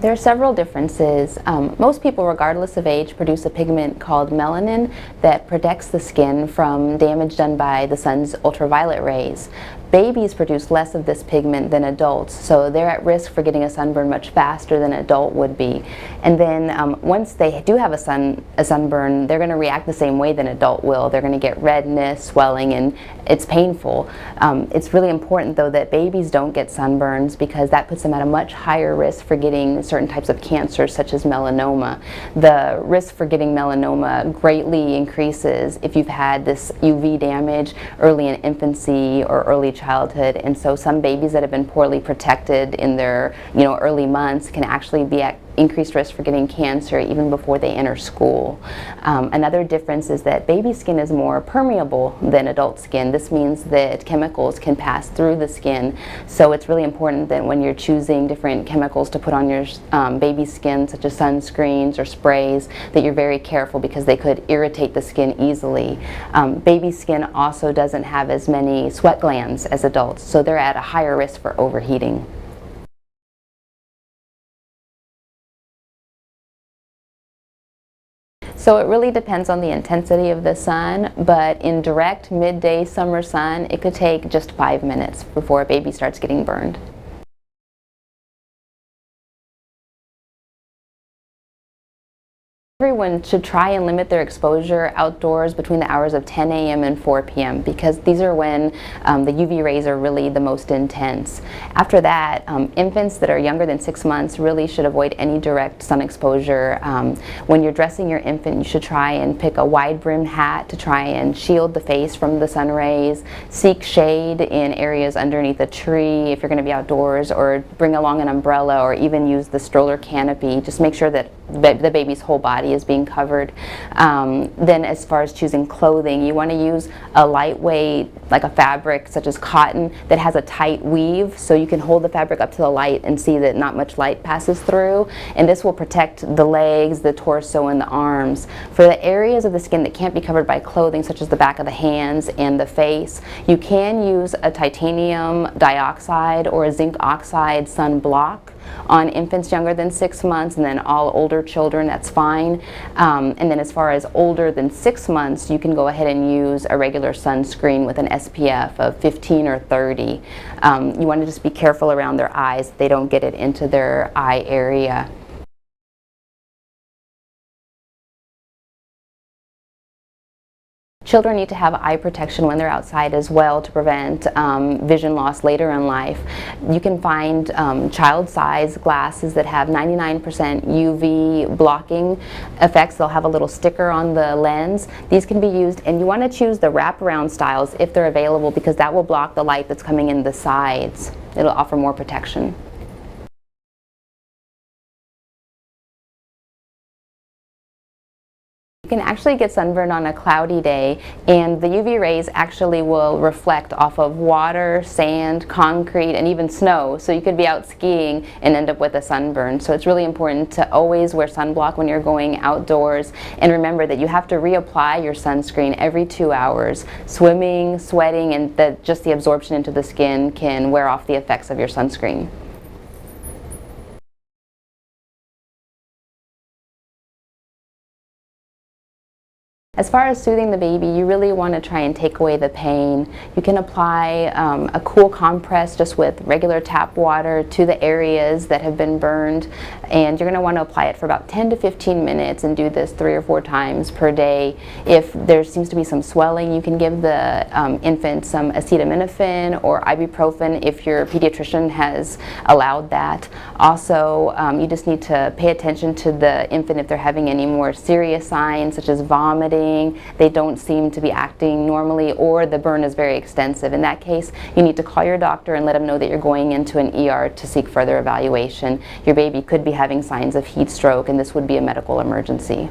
There are several differences. Most people, regardless of age, produce a pigment called melanin that protects the skin from damage done by the sun's ultraviolet rays. Babies produce less of this pigment than adults, so they're at risk for getting a sunburn much faster than an adult would be. And then once they do have a sunburn, they're going to react the same way that an adult will. They're going to get redness, swelling, and it's painful. It's really important, though, that babies don't get sunburns because that puts them at a much higher risk for getting certain types of cancers, such as melanoma. The risk for getting melanoma greatly increases if you've had this UV damage early in infancy or early childhood, and so some babies that have been poorly protected in their early months can actually be at increased risk for getting cancer even before they enter school. Another difference is that baby skin is more permeable than adult skin. This means that chemicals can pass through the skin, so it's really important that when you're choosing different chemicals to put on your baby skin, such as sunscreens or sprays, that you're very careful because they could irritate the skin easily. Baby skin also doesn't have as many sweat glands as adults, so they're at a higher risk for overheating. So it really depends on the intensity of the sun, but in direct midday summer sun, it could take just 5 minutes before a baby starts getting burned. Everyone should try and limit their exposure outdoors between the hours of 10 a.m. and 4 p.m. because these are when the UV rays are really the most intense. After that, infants that are younger than 6 months really should avoid any direct sun exposure. When you're dressing your infant, you should try and pick a wide-brimmed hat to try and shield the face from the sun rays. Seek shade in areas underneath a tree if you're going to be outdoors, or bring along an umbrella, or even use the stroller canopy. Just make sure that the baby's whole body is being covered. Then as far as choosing clothing, you want to use a lightweight, like a fabric such as cotton, that has a tight weave, so you can hold the fabric up to the light and see that not much light passes through, and this will protect the legs, the torso, and the arms. For the areas of the skin that can't be covered by clothing, such as the back of the hands and the face, you can use a titanium dioxide or a zinc oxide sun block on infants younger than 6 months, and then all older children, that's fine. And then as far as older than 6 months, you can go ahead and use a regular sunscreen with an SPF of 15 or 30. You want to just be careful around their eyes, they don't get it into their eye area. Children need to have eye protection when they're outside as well to prevent vision loss later in life. You can find child-size glasses that have 99% UV blocking effects. They'll have a little sticker on the lens. These can be used, and you want to choose the wraparound styles if they're available, because that will block the light that's coming in the sides. It'll offer more protection. You can actually get sunburned on a cloudy day, and the UV rays actually will reflect off of water, sand, concrete, and even snow. So you could be out skiing and end up with a sunburn. So it's really important to always wear sunblock when you're going outdoors, and remember that you have to reapply your sunscreen every 2 hours. Swimming, sweating, and just the absorption into the skin can wear off the effects of your sunscreen. As far as soothing the baby, you really want to try and take away the pain. You can apply a cool compress just with regular tap water to the areas that have been burned, and you're going to want to apply it for about 10 to 15 minutes and do this 3 or 4 times per day. If there seems to be some swelling, you can give the infant some acetaminophen or ibuprofen if your pediatrician has allowed that. Also, you just need to pay attention to the infant if they're having any more serious signs such as vomiting, they don't seem to be acting normally, or the burn is very extensive. In that case, you need to call your doctor and let them know that you're going into an ER to seek further evaluation. Your baby could be having signs of heat stroke, and this would be a medical emergency.